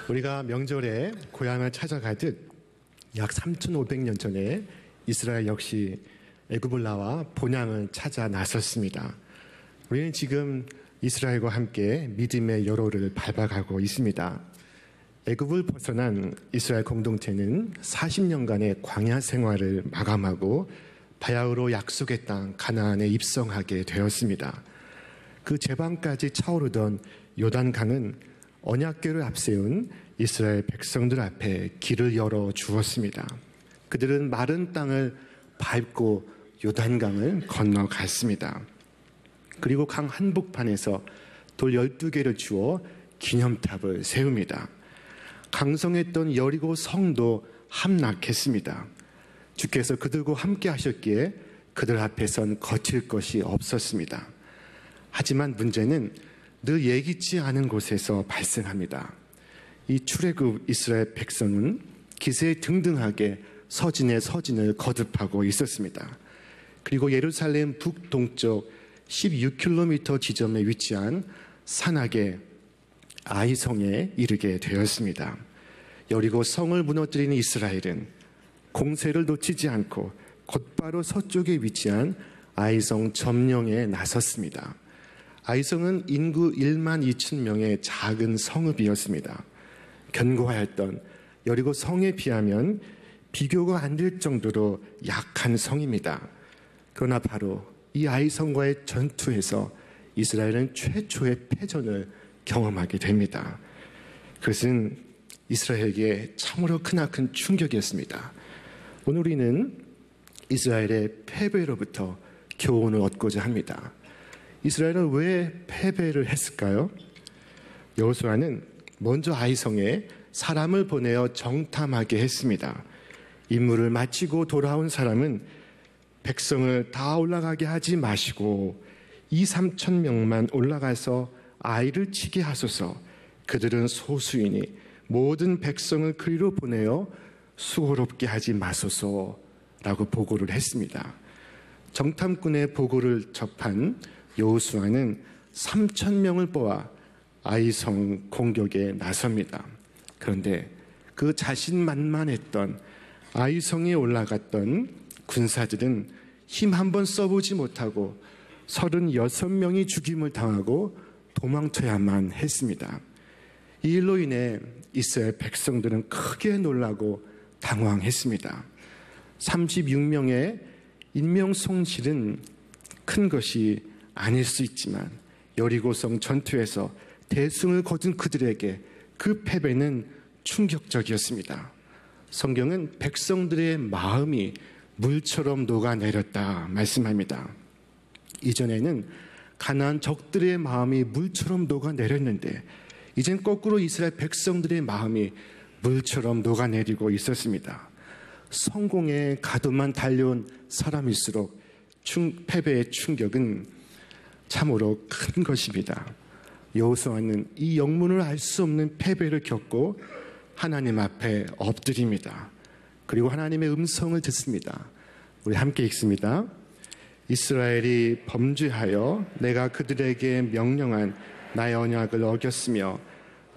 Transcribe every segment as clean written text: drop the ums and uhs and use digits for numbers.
우리가 명절에 고향을 찾아가듯 약 3,500년 전에 이스라엘 역시 애굽을 나와 본향을 찾아 나섰습니다. 우리는 지금 이스라엘과 함께 믿음의 여로를 밟아가고 있습니다. 애굽을 벗어난 이스라엘 공동체는 40년간의 광야 생활을 마감하고 바야흐로 약속의 땅 가나안에 입성하게 되었습니다. 그 제방까지 차오르던 요단강은 언약궤를 앞세운 이스라엘 백성들 앞에 길을 열어 주었습니다. 그들은 마른 땅을 밟고 요단강을 건너갔습니다. 그리고 강 한복판에서 돌 12개를 주어 기념탑을 세웁니다. 강성했던 여리고 성도 함락했습니다. 주께서 그들과 함께 하셨기에 그들 앞에선 거칠 것이 없었습니다. 하지만 문제는 늘 예기치 않은 곳에서 발생합니다. 이 출애굽 이스라엘 백성은 기세에 등등하게 서진의 서진을 거듭하고 있었습니다. 그리고 예루살렘 북동쪽 16km 지점에 위치한 산악의 아이성에 이르게 되었습니다. 여리고 성을 무너뜨리는 이스라엘은 공세를 놓치지 않고 곧바로 서쪽에 위치한 아이성 점령에 나섰습니다. 아이성은 인구 1만 2천 명의 작은 성읍이었습니다. 견고하였던 여리고 성에 비하면 비교가 안 될 정도로 약한 성입니다. 그러나 바로 이 아이성과의 전투에서 이스라엘은 최초의 패전을 경험하게 됩니다. 그것은 이스라엘에게 참으로 크나큰 충격이었습니다. 오늘 우리는 이스라엘의 패배로부터 교훈을 얻고자 합니다. 이스라엘은 왜 패배를 했을까요? 여호수아는 먼저 아이성에 사람을 보내어 정탐하게 했습니다. 임무를 마치고 돌아온 사람은 백성을 다 올라가게 하지 마시고 2-3천 명만 올라가서 아이를 치게 하소서. 그들은 소수이니 모든 백성을 그리로 보내어 수고롭게 하지 마소서라고 보고를 했습니다. 정탐꾼의 보고를 접한 여호수아는 3,000명을 뽑아 아이성 공격에 나섭니다. 그런데 그 자신만만했던 아이성에 올라갔던 군사들은 힘 한번 써보지 못하고 36명이 죽임을 당하고 도망쳐야만 했습니다. 이 일로 인해 이스라엘 백성들은 크게 놀라고 당황했습니다. 36명의 인명 손실은 큰 것이 아닐 수 있지만 여리고성 전투에서 대승을 거둔 그들에게 그 패배는 충격적이었습니다. 성경은 백성들의 마음이 물처럼 녹아내렸다 말씀합니다. 이전에는 가나안 적들의 마음이 물처럼 녹아내렸는데 이젠 거꾸로 이스라엘 백성들의 마음이 물처럼 녹아내리고 있었습니다. 성공의 가도만 달려온 사람일수록 패배의 충격은 참으로 큰 것입니다. 여호수아는 이 영문을 알 수 없는 패배를 겪고 하나님 앞에 엎드립니다. 그리고 하나님의 음성을 듣습니다. 우리 함께 읽습니다. 이스라엘이 범죄하여 내가 그들에게 명령한 나의 언약을 어겼으며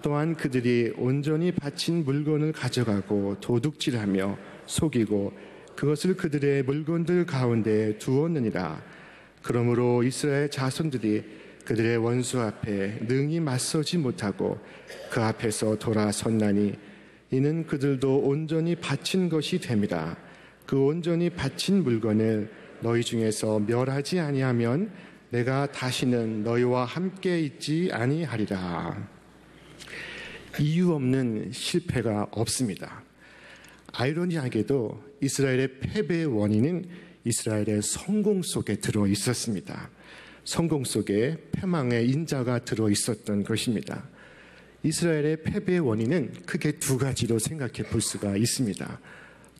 또한 그들이 온전히 바친 물건을 가져가고 도둑질하며 속이고 그것을 그들의 물건들 가운데 두었느니라. 그러므로 이스라엘 자손들이 그들의 원수 앞에 능히 맞서지 못하고 그 앞에서 돌아섰나니 이는 그들도 온전히 바친 것이 됨이라. 그 온전히 바친 물건을 너희 중에서 멸하지 아니하면 내가 다시는 너희와 함께 있지 아니하리라. 이유 없는 실패가 없습니다. 아이러니하게도 이스라엘의 패배의 원인은 이스라엘의 성공 속에 들어 있었습니다. 성공 속에 패망의 인자가 들어 있었던 것입니다. 이스라엘의 패배의 원인은 크게 두 가지로 생각해 볼 수가 있습니다.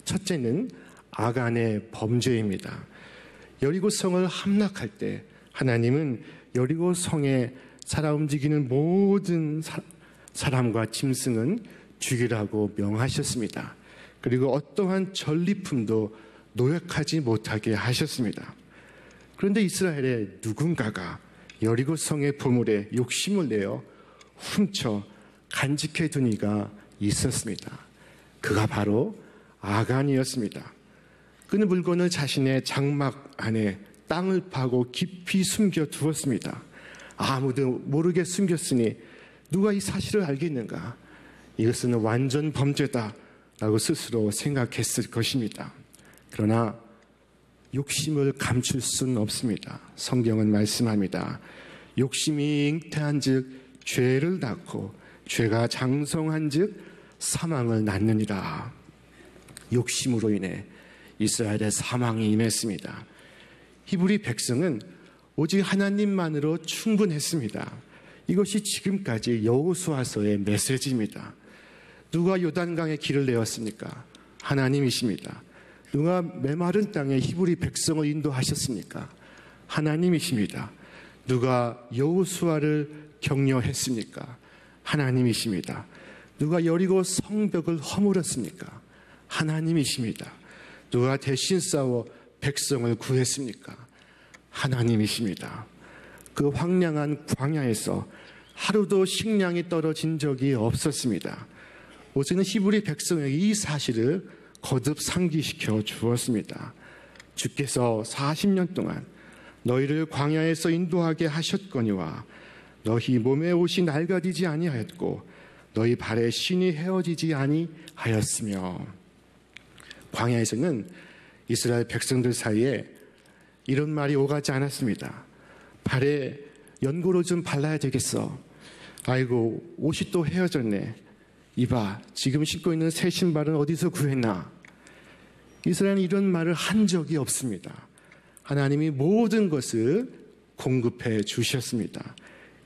첫째는 아간의 범죄입니다. 여리고성을 함락할 때 하나님은 여리고성에 살아 움직이는 모든 사람과 짐승은 죽이라고 명하셨습니다. 그리고 어떠한 전리품도 노역하지 못하게 하셨습니다. 그런데 이스라엘의 누군가가 여리고성의 보물에 욕심을 내어 훔쳐 간직해 두니가 있었습니다. 그가 바로 아간이었습니다. 그는 물건을 자신의 장막 안에 땅을 파고 깊이 숨겨 두었습니다. 아무도 모르게 숨겼으니 누가 이 사실을 알겠는가? 이것은 완전 범죄다라고 스스로 생각했을 것입니다. 그러나 욕심을 감출 수는 없습니다. 성경은 말씀합니다. 욕심이 잉태한즉 죄를 낳고 죄가 장성한즉 사망을 낳느니라. 욕심으로 인해 이스라엘의 사망이 임했습니다. 히브리 백성은 오직 하나님만으로 충분했습니다. 이것이 지금까지 여호수아서의 메시지입니다. 누가 요단강에 길을 내었습니까? 하나님이십니다. 누가 메마른 땅에 히브리 백성을 인도하셨습니까? 하나님이십니다. 누가 여호수아를 격려했습니까? 하나님이십니다. 누가 여리고 성벽을 허물었습니까? 하나님이십니다. 누가 대신 싸워 백성을 구했습니까? 하나님이십니다. 그 황량한 광야에서 하루도 식량이 떨어진 적이 없었습니다. 모세는 히브리 백성에게 이 사실을 거듭 상기시켜 주었습니다. 주께서 40년 동안 너희를 광야에서 인도하게 하셨거니와 너희 몸에 옷이 낡아지지 아니하였고 너희 발에 신이 헤어지지 아니하였으며. 광야에서는 이스라엘 백성들 사이에 이런 말이 오가지 않았습니다. 발에 연고로 좀 발라야 되겠어. 아이고, 옷이 또 헤어졌네. 이봐, 지금 신고 있는 새 신발은 어디서 구했나? 이스라엘은 이런 말을 한 적이 없습니다. 하나님이 모든 것을 공급해 주셨습니다.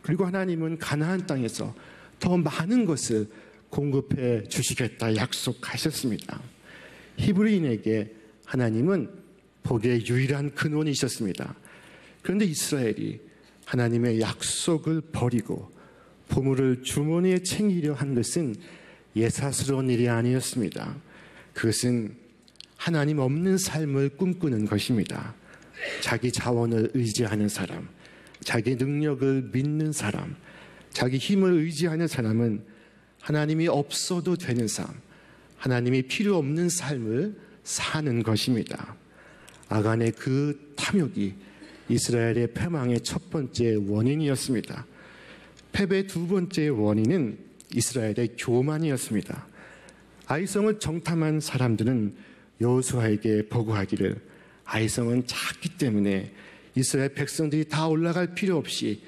그리고 하나님은 가나안 땅에서 더 많은 것을 공급해 주시겠다 약속하셨습니다. 히브리인에게 하나님은 복의 유일한 근원이셨습니다. 그런데 이스라엘이 하나님의 약속을 버리고 보물을 주머니에 챙기려 한 것은 예사스러운 일이 아니었습니다. 그것은 하나님 없는 삶을 꿈꾸는 것입니다. 자기 자원을 의지하는 사람, 자기 능력을 믿는 사람, 자기 힘을 의지하는 사람은 하나님이 없어도 되는 삶, 하나님이 필요 없는 삶을 사는 것입니다. 아간의 그 탐욕이 이스라엘의 패망의 첫 번째 원인이었습니다. 패배의 두 번째 원인은 이스라엘의 교만이었습니다. 아이성을 정탐한 사람들은 여호수아에게 보고하기를 아이성은 작기 때문에 이스라엘 백성들이 다 올라갈 필요 없이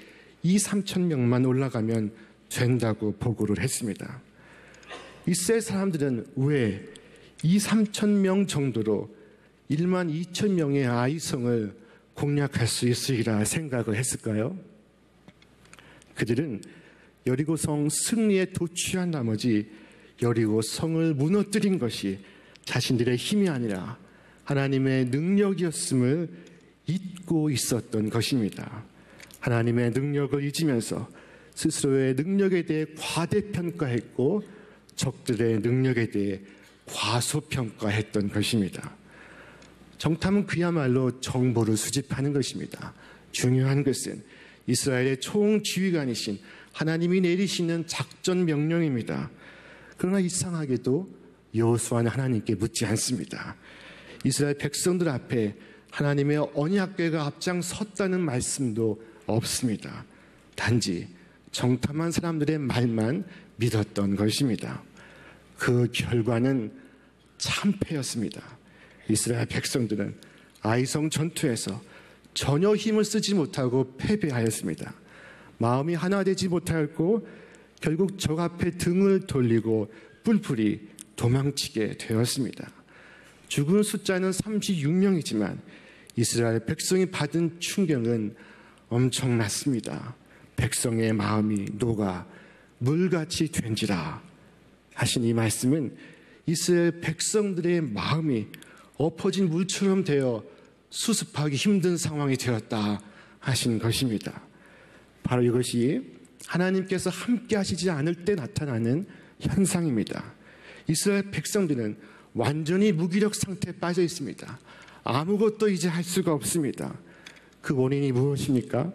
2,3,000명만 올라가면 된다고 보고를 했습니다. 이스라엘 사람들은 왜 2,3,000명 정도로 12,000명의 아이성을 공략할 수 있으리라 생각을 했을까요? 그들은 여리고성 승리에 도취한 나머지 여리고성을 무너뜨린 것이 자신들의 힘이 아니라 하나님의 능력이었음을 잊고 있었던 것입니다. 하나님의 능력을 잊으면서 스스로의 능력에 대해 과대평가했고 적들의 능력에 대해 과소평가했던 것입니다. 정탐은 그야말로 정보를 수집하는 것입니다. 중요한 것은 이스라엘의 총지휘관이신 하나님이 내리시는 작전 명령입니다. 그러나 이상하게도 여호수아는 하나님께 묻지 않습니다. 이스라엘 백성들 앞에 하나님의 언약궤가 앞장섰다는 말씀도 없습니다. 단지 정탐한 사람들의 말만 믿었던 것입니다. 그 결과는 참패였습니다. 이스라엘 백성들은 아이성 전투에서 전혀 힘을 쓰지 못하고 패배하였습니다. 마음이 하나 되지 못하였고 결국 적 앞에 등을 돌리고 뿔뿔이 도망치게 되었습니다. 죽은 숫자는 36명이지만 이스라엘 백성이 받은 충격은 엄청났습니다. 백성의 마음이 녹아 물같이 된지라 하신 이 말씀은 이스라엘 백성들의 마음이 엎어진 물처럼 되어 수습하기 힘든 상황이 되었다 하신 것입니다. 바로 이것이 하나님께서 함께 하시지 않을 때 나타나는 현상입니다. 이스라엘 백성들은 완전히 무기력 상태에 빠져 있습니다. 아무것도 이제 할 수가 없습니다. 그 원인이 무엇입니까?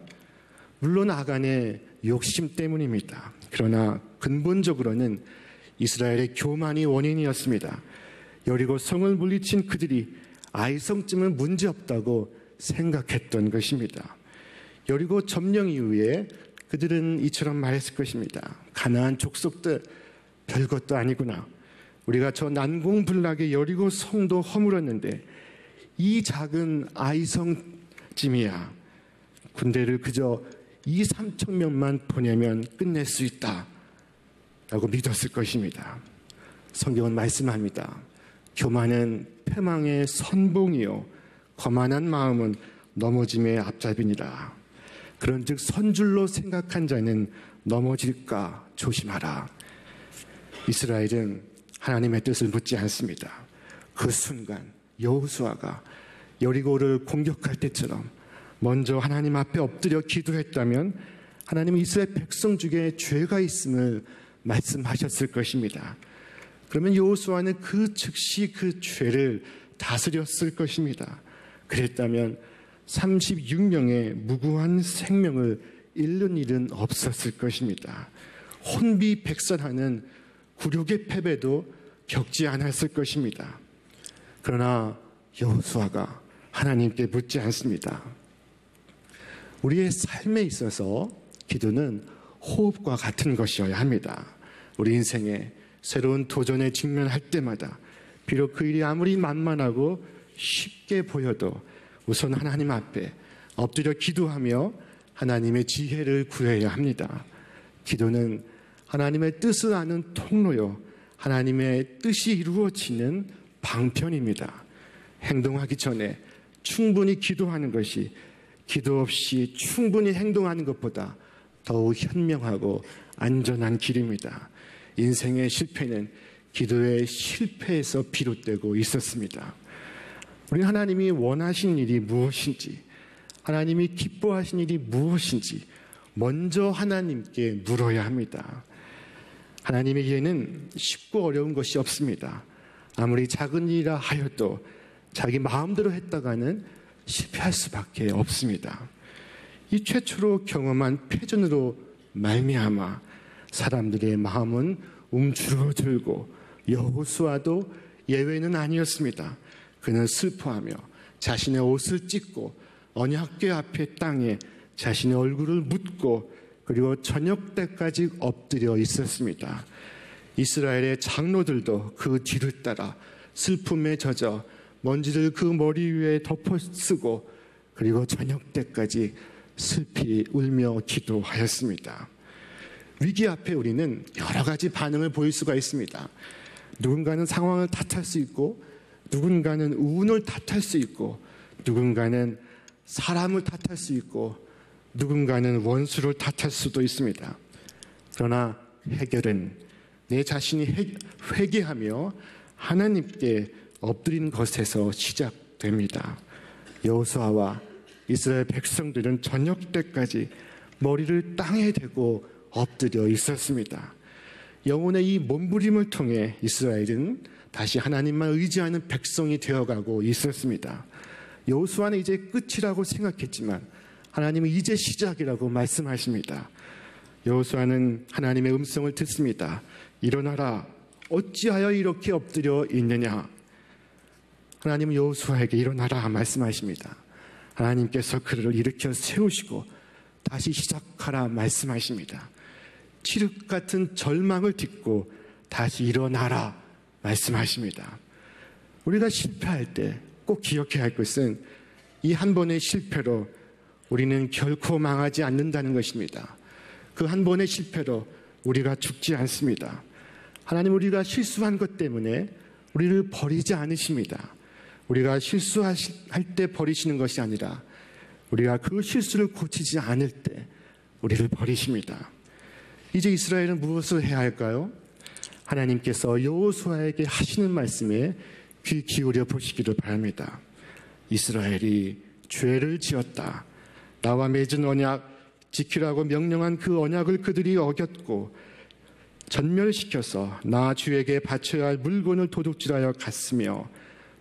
물론 아간의 욕심 때문입니다. 그러나 근본적으로는 이스라엘의 교만이 원인이었습니다. 여리고 성을 물리친 그들이 아이성쯤은 문제없다고 생각했던 것입니다. 여리고 점령 이후에 그들은 이처럼 말했을 것입니다. 가나안 족속들 별것도 아니구나. 우리가 저 난공불락의 여리고 성도 허물었는데 이 작은 아이성쯤이야. 군대를 그저 2-3천 명만 보내면 끝낼 수 있다 라고 믿었을 것입니다. 성경은 말씀합니다. 교만은 패망의 선봉이요 거만한 마음은 넘어짐의 앞잡이니라. 그런즉 선줄로 생각한 자는 넘어질까 조심하라. 이스라엘은 하나님의 뜻을 묻지 않습니다. 그 순간 여호수아가 여리고를 공격할 때처럼 먼저 하나님 앞에 엎드려 기도했다면 하나님은 이스라엘 백성 중에 죄가 있음을 말씀하셨을 것입니다. 그러면 여호수아는 그 즉시 그 죄를 다스렸을 것입니다. 그랬다면 36명의 무고한 생명을 잃는 일은 없었을 것입니다. 혼비백산하는 굴욕의 패배도 겪지 않았을 것입니다. 그러나 여호수아가 하나님께 묻지 않습니다. 우리의 삶에 있어서 기도는 호흡과 같은 것이어야 합니다. 우리 인생에 새로운 도전에 직면할 때마다 비록 그 일이 아무리 만만하고 쉽게 보여도 우선 하나님 앞에 엎드려 기도하며 하나님의 지혜를 구해야 합니다. 기도는 하나님의 뜻을 아는 통로요, 하나님의 뜻이 이루어지는 방편입니다. 행동하기 전에 충분히 기도하는 것이 기도 없이 충분히 행동하는 것보다 더욱 현명하고 안전한 길입니다. 인생의 실패는 기도의 실패에서 비롯되고 있었습니다. 우리 하나님이 원하신 일이 무엇인지, 하나님이 기뻐하신 일이 무엇인지 먼저 하나님께 물어야 합니다. 하나님에게는 쉽고 어려운 것이 없습니다. 아무리 작은 일이라 하여도 자기 마음대로 했다가는 실패할 수밖에 없습니다. 이 최초로 경험한 패전으로 말미암아 사람들의 마음은 움츠러들고 여호수아도 예외는 아니었습니다. 그는 슬퍼하며 자신의 옷을 찢고 언약궤 앞에 땅에 자신의 얼굴을 묻고 그리고 저녁 때까지 엎드려 있었습니다. 이스라엘의 장로들도 그 뒤를 따라 슬픔에 젖어 먼지를 그 머리 위에 덮어쓰고 그리고 저녁 때까지 슬피 울며 기도하였습니다. 위기 앞에 우리는 여러 가지 반응을 보일 수가 있습니다. 누군가는 상황을 탓할 수 있고, 누군가는 운을 탓할 수 있고, 누군가는 사람을 탓할 수 있고, 누군가는 원수를 탓할 수도 있습니다. 그러나 해결은 내 자신이 회개하며 하나님께 엎드린 것에서 시작됩니다. 여호수아와 이스라엘 백성들은 저녁 때까지 머리를 땅에 대고 엎드려 있었습니다. 영혼의 이 몸부림을 통해 이스라엘은 다시 하나님만 의지하는 백성이 되어가고 있었습니다. 여호수아는 이제 끝이라고 생각했지만 하나님은 이제 시작이라고 말씀하십니다. 여호수아는 하나님의 음성을 듣습니다. 일어나라, 어찌하여 이렇게 엎드려 있느냐. 하나님은 여호수아에게 일어나라 말씀하십니다. 하나님께서 그를 일으켜 세우시고 다시 시작하라 말씀하십니다. 칠흑 같은 절망을 딛고 다시 일어나라 말씀하십니다. 우리가 실패할 때 꼭 기억해야 할 것은 이 한 번의 실패로 우리는 결코 망하지 않는다는 것입니다. 그 한 번의 실패로 우리가 죽지 않습니다. 하나님, 우리가 실수한 것 때문에 우리를 버리지 않으십니다. 우리가 실수할 때 버리시는 것이 아니라 우리가 그 실수를 고치지 않을 때 우리를 버리십니다. 이제 이스라엘은 무엇을 해야 할까요? 하나님께서 여호수아에게 하시는 말씀에 귀 기울여 보시기를 바랍니다. 이스라엘이 죄를 지었다. 나와 맺은 언약, 지키라고 명령한 그 언약을 그들이 어겼고 전멸시켜서 나 주에게 바쳐야 할 물건을 도둑질하여 갔으며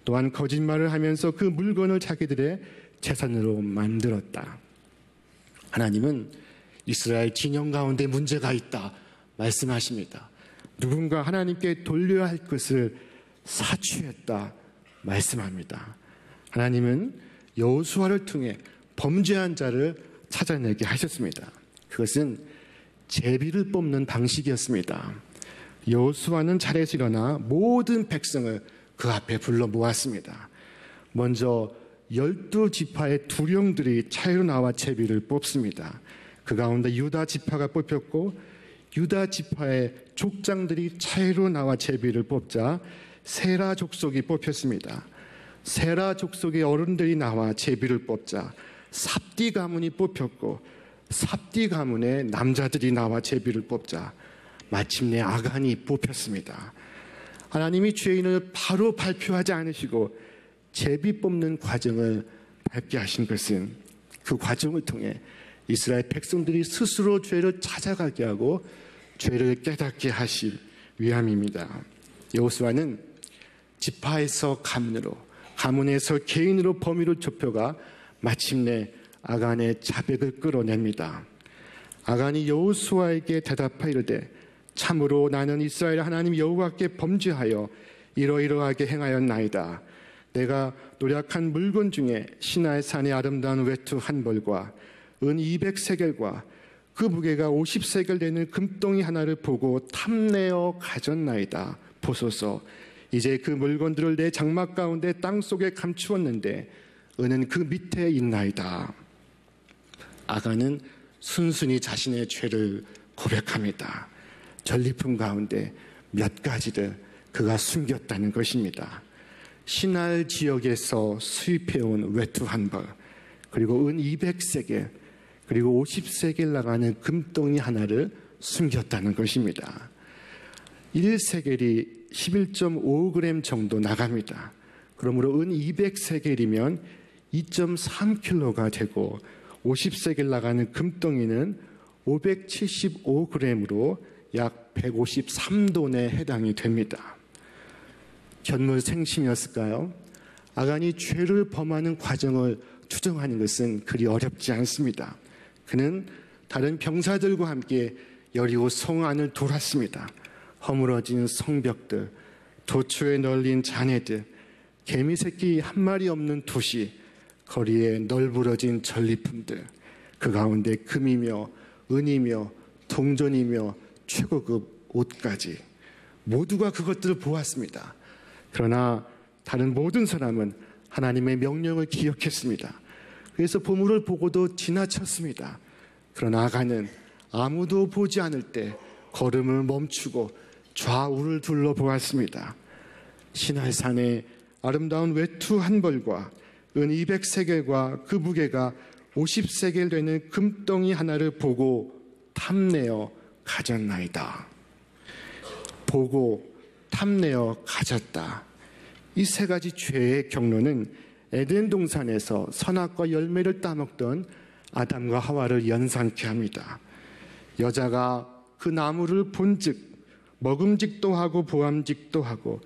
또한 거짓말을 하면서 그 물건을 자기들의 재산으로 만들었다. 하나님은 이스라엘 진영 가운데 문제가 있다 말씀하십니다. 누군가 하나님께 돌려야 할 것을 사취했다 말씀합니다. 하나님은 여호수아를 통해 범죄한 자를 찾아내게 하셨습니다. 그것은 제비를 뽑는 방식이었습니다. 여호수아는 자리에서 일어나 모든 백성을 그 앞에 불러 모았습니다. 먼저 12지파의 두령들이 차례로 나와 제비를 뽑습니다. 그 가운데 유다 지파가 뽑혔고 유다 지파의 족장들이 차례로 나와 제비를 뽑자 세라 족속이 뽑혔습니다. 세라 족속의 어른들이 나와 제비를 뽑자 삽디 가문이 뽑혔고 삽디 가문의 남자들이 나와 제비를 뽑자 마침내 아간이 뽑혔습니다. 하나님이 죄인을 바로 발표하지 않으시고 제비 뽑는 과정을 밟게 하신 것은 그 과정을 통해 이스라엘 백성들이 스스로 죄를 찾아가게 하고 죄를 깨닫게 하실 위함입니다. 여호수아는 지파에서 가문으로, 가문에서 개인으로 범위를 좁혀가 마침내 아간의 자백을 끌어냅니다. 아간이 여호수아에게 대답하여 이르되 참으로 나는 이스라엘 하나님 여호와께 범죄하여 이러이러하게 행하였나이다. 내가 노력한 물건 중에 시나이 산의 아름다운 외투 한 벌과 은 200세겔과 그 무게가 50세겔 되는 금덩이 하나를 보고 탐내어 가졌나이다. 보소서, 이제 그 물건들을 내 장막 가운데 땅속에 감추었는데 은은 그 밑에 있나이다. 아간은 순순히 자신의 죄를 고백합니다. 전리품 가운데 몇 가지를 그가 숨겼다는 것입니다. 시날 지역에서 수입해온 외투 한 벌, 그리고 은 200세겔, 그리고 50세겔 나가는 금덩이 하나를 숨겼다는 것입니다. 1세겔이 11.5g 정도 나갑니다. 그러므로 은 200세겔이면 2.3kg가 되고 50세겔 나가는 금덩이는 575g으로 약 153돈에 해당이 됩니다. 견물생심이었을까요? 아간이 죄를 범하는 과정을 추정하는 것은 그리 어렵지 않습니다. 그는 다른 병사들과 함께 여리고 성 안을 돌았습니다. 허물어진 성벽들, 도초에 널린 잔해들, 개미새끼 한 마리 없는 도시, 거리에 널브러진 전리품들, 그 가운데 금이며 은이며 동전이며 최고급 옷까지 모두가 그것들을 보았습니다. 그러나 다른 모든 사람은 하나님의 명령을 기억했습니다. 그래서 보물을 보고도 지나쳤습니다. 그러나 아간은 아무도 보지 않을 때 걸음을 멈추고 좌우를 둘러보았습니다. 시날산의 아름다운 외투 한 벌과 은 200세겔과 그 무게가 50세겔 되는 금덩이 하나를 보고 탐내어 가졌나이다. 보고 탐내어 가졌다. 이 세 가지 죄의 경로는 에덴 동산에서 선악과 열매를 따먹던 아담과 하와를 연상케 합니다. 여자가 그 나무를 본즉 먹음직도 하고 보암직도 하고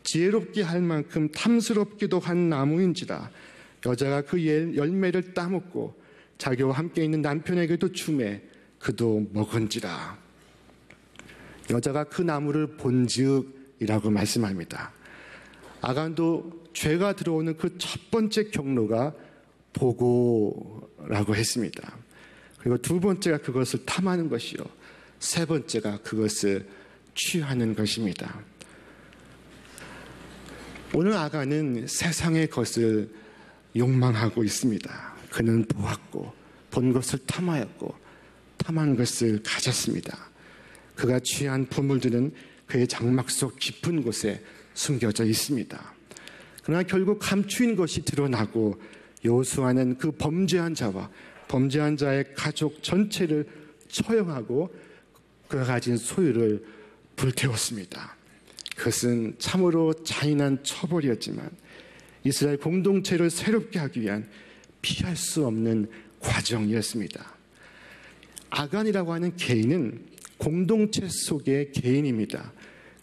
지혜롭게 할 만큼 탐스럽기도 한 나무인지라 여자가 그 열매를 따먹고 자기와 함께 있는 남편에게도 주매 그도 먹은지라. 여자가 그 나무를 본즉이라고 말씀합니다. 아간도 죄가 들어오는 그 첫 번째 경로가 보고라고 했습니다. 그리고 두 번째가 그것을 탐하는 것이요, 세 번째가 그것을 취하는 것입니다. 오늘 아간은 세상의 것을 욕망하고 있습니다. 그는 보았고 본 것을 탐하였고 탐한 것을 가졌습니다. 그가 취한 보물들은 그의 장막 속 깊은 곳에 숨겨져 있습니다. 그러나 결국 감추인 것이 드러나고 여호수아는 그 범죄한 자와 범죄한 자의 가족 전체를 처형하고 그가 가진 소유를 불태웠습니다. 그것은 참으로 잔인한 처벌이었지만 이스라엘 공동체를 새롭게 하기 위한 피할 수 없는 과정이었습니다. 아간이라고 하는 개인은 공동체 속의 개인입니다.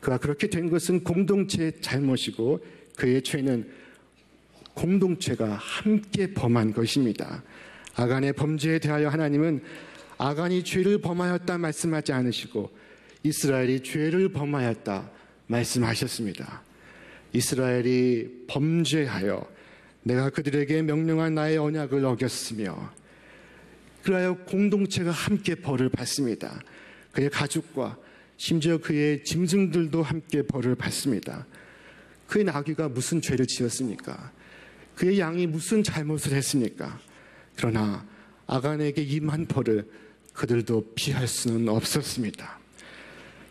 그가 그렇게 된 것은 공동체의 잘못이고 그의 죄는 공동체가 함께 범한 것입니다. 아간의 범죄에 대하여 하나님은 아간이 죄를 범하였다 말씀하지 않으시고 이스라엘이 죄를 범하였다 말씀하셨습니다. 이스라엘이 범죄하여 내가 그들에게 명령한 나의 언약을 어겼으며 그러하여 공동체가 함께 벌을 받습니다. 그의 가족과 심지어 그의 짐승들도 함께 벌을 받습니다. 그의 나귀가 무슨 죄를 지었습니까? 그의 양이 무슨 잘못을 했습니까? 그러나 아간에게 임한 벌을 그들도 피할 수는 없었습니다.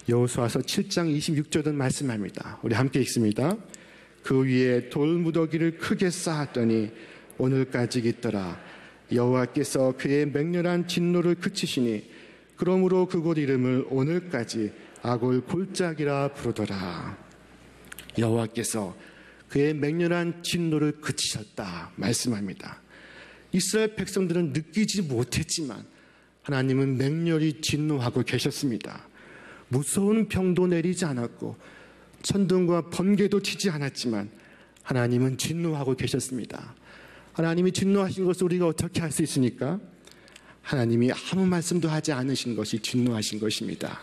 여호수아서 7장 26절은 말씀합니다. 우리 함께 읽습니다. 그 위에 돌무더기를 크게 쌓았더니 오늘까지 있더라. 여호와께서 그의 맹렬한 진노를 그치시니 그러므로 그곳 이름을 오늘까지 아골 골짜기라 부르더라. 여호와께서 그의 맹렬한 진노를 그치셨다 말씀합니다. 이스라엘 백성들은 느끼지 못했지만 하나님은 맹렬히 진노하고 계셨습니다. 무서운 병도 내리지 않았고 천둥과 번개도 치지 않았지만 하나님은 진노하고 계셨습니다. 하나님이 진노하신 것을 우리가 어떻게 할 수 있습니까? 하나님이 아무 말씀도 하지 않으신 것이 진노하신 것입니다.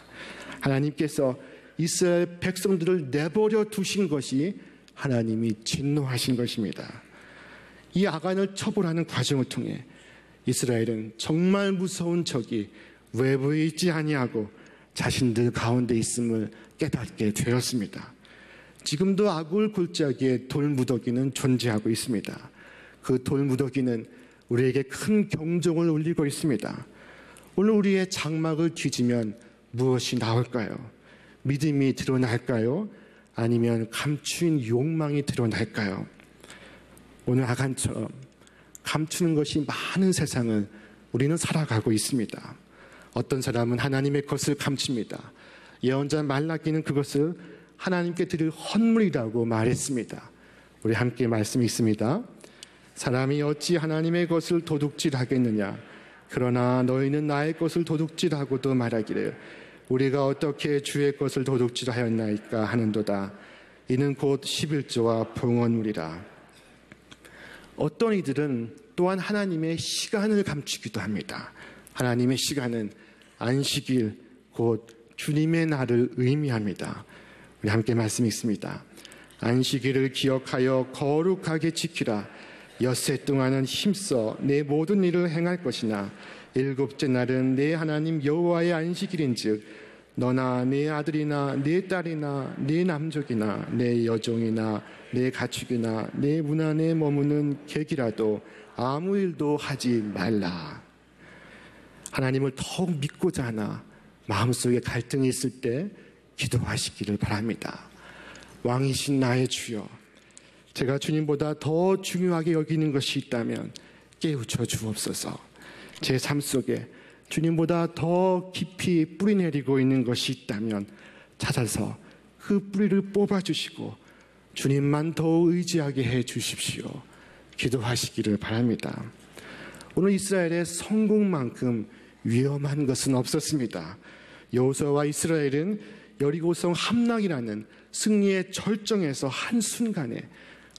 하나님께서 이스라엘 백성들을 내버려 두신 것이 하나님이 진노하신 것입니다. 이 아간을 처벌하는 과정을 통해 이스라엘은 정말 무서운 적이 외부에 있지 아니하고 자신들 가운데 있음을 깨닫게 되었습니다. 지금도 아골 골짜기에 돌무더기는 존재하고 있습니다. 그 돌무더기는 우리에게 큰 경종을 울리고 있습니다. 오늘 우리의 장막을 뒤지면 무엇이 나올까요? 믿음이 드러날까요? 아니면 감추인 욕망이 드러날까요? 오늘 아간처럼 감추는 것이 많은 세상을 우리는 살아가고 있습니다. 어떤 사람은 하나님의 것을 감춥니다. 예언자 말라기는 그것을 하나님께 드릴 헌물이라고 말했습니다. 우리 함께 말씀이 있습니다. 사람이 어찌 하나님의 것을 도둑질하겠느냐? 그러나 너희는 나의 것을 도둑질하고도 말하기를 우리가 어떻게 주의 것을 도둑질하였나이까 하는도다. 이는 곧 11조와 봉헌물이라. 어떤 이들은 또한 하나님의 시간을 감추기도 합니다. 하나님의 시간은 안식일 곧 주님의 날을 의미합니다. 우리 함께 말씀이 있습니다. 안식일을 기억하여 거룩하게 지키라. 엿새 동안은 힘써 내 모든 일을 행할 것이나 일곱째 날은 내 하나님 여호와의 안식일인즉 너나 내 아들이나 내 딸이나 내 남족이나 내 여종이나 내 가축이나 내 문 안에 머무는 객이라도 아무 일도 하지 말라. 하나님을 더욱 믿고자 하나 마음속에 갈등이 있을 때 기도하시기를 바랍니다. 왕이신 나의 주여, 제가 주님보다 더 중요하게 여기는 것이 있다면 깨우쳐 주옵소서. 제 삶 속에 주님보다 더 깊이 뿌리내리고 있는 것이 있다면 찾아서 그 뿌리를 뽑아주시고 주님만 더 의지하게 해 주십시오. 기도하시기를 바랍니다. 오늘 이스라엘의 성공만큼 위험한 것은 없었습니다. 여호수아와 이스라엘은 여리고성 함락이라는 승리의 절정에서 한순간에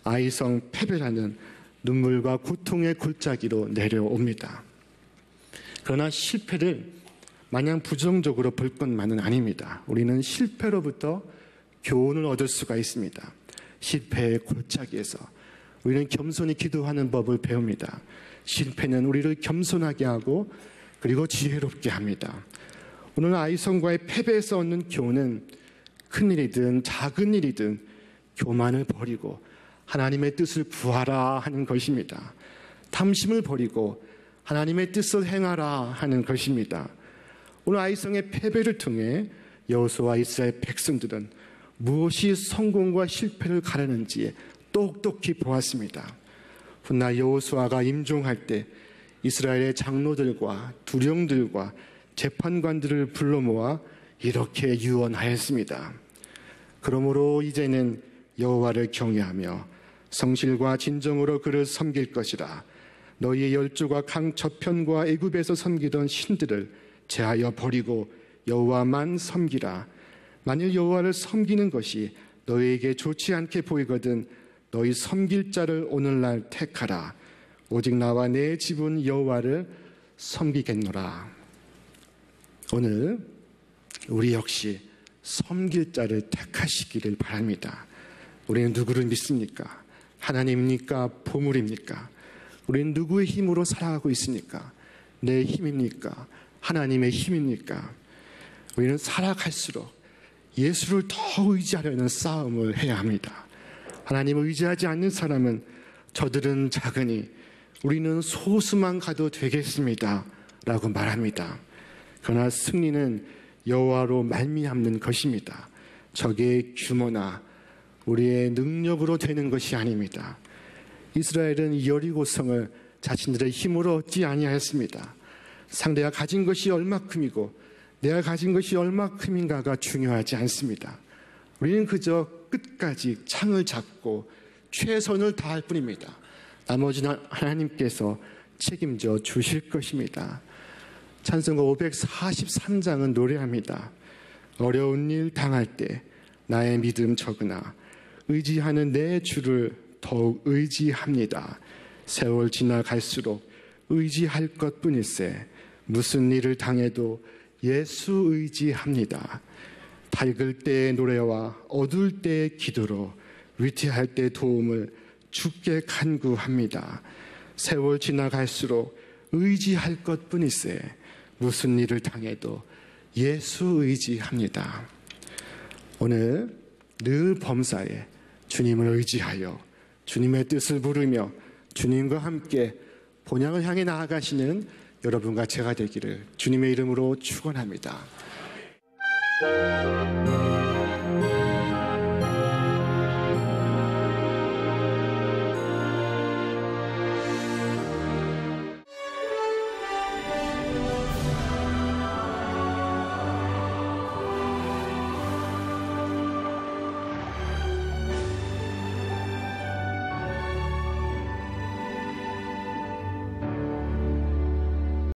아이성 패배라는 눈물과 고통의 골짜기로 내려옵니다. 그러나 실패를 마냥 부정적으로 볼 것만은 아닙니다. 우리는 실패로부터 교훈을 얻을 수가 있습니다. 실패의 골짜기에서 우리는 겸손히 기도하는 법을 배웁니다. 실패는 우리를 겸손하게 하고 그리고 지혜롭게 합니다. 오늘 아이성과의 패배에서 얻는 교훈은 큰 일이든 작은 일이든 교만을 버리고 하나님의 뜻을 구하라 하는 것입니다. 탐심을 버리고 하나님의 뜻을 행하라 하는 것입니다. 오늘 아이성의 패배를 통해 여호수아와 이스라엘 백성들은 무엇이 성공과 실패를 가르는지 똑똑히 보았습니다. 훗날 여호수아가 임종할 때 이스라엘의 장로들과 두령들과 재판관들을 불러 모아 이렇게 유언하였습니다. 그러므로 이제는 여호와를 경외하며 성실과 진정으로 그를 섬길 것이라. 너희의 열조가 강 저편과 애굽에서 섬기던 신들을 제하여 버리고 여호와만 섬기라. 만일 여호와를 섬기는 것이 너희에게 좋지 않게 보이거든 너희 섬길 자를 오늘날 택하라. 오직 나와 내 집은 여호와를 섬기겠노라. 오늘 우리 역시 섬길 자를 택하시기를 바랍니다. 우리는 누구를 믿습니까? 하나님입니까? 보물입니까? 우리는 누구의 힘으로 살아가고 있습니까? 내 힘입니까? 하나님의 힘입니까? 우리는 살아갈수록 예수를 더 의지하려는 싸움을 해야 합니다. 하나님을 의지하지 않는 사람은 저들은 작으니 우리는 소수만 가도 되겠습니다 라고 말합니다. 그러나 승리는 여호와로 말미암는 것입니다. 적의 규모나 우리의 능력으로 되는 것이 아닙니다. 이스라엘은 여리고성을 자신들의 힘으로 얻지 아니하였습니다. 상대가 가진 것이 얼마큼이고 내가 가진 것이 얼마큼인가가 중요하지 않습니다. 우리는 그저 끝까지 창을 잡고 최선을 다할 뿐입니다. 나머지는 하나님께서 책임져 주실 것입니다. 찬송가 543장은 노래합니다. 어려운 일 당할 때 나의 믿음 적으나 의지하는 내 주를 더욱 의지합니다. 세월 지나갈수록 의지할 것뿐일세 무슨 일을 당해도 예수 의지합니다. 밝을 때의 노래와 어두울 때의 기도로 위태할 때 도움을 주께 간구합니다. 세월 지나갈수록 의지할 것뿐일세 무슨 일을 당해도 예수 의지합니다. 오늘 늘 범사에 주님을 의지하여 주님의 뜻을 부르며 주님과 함께 본향을 향해 나아가시는 여러분과 제가 되기를 주님의 이름으로 축원합니다.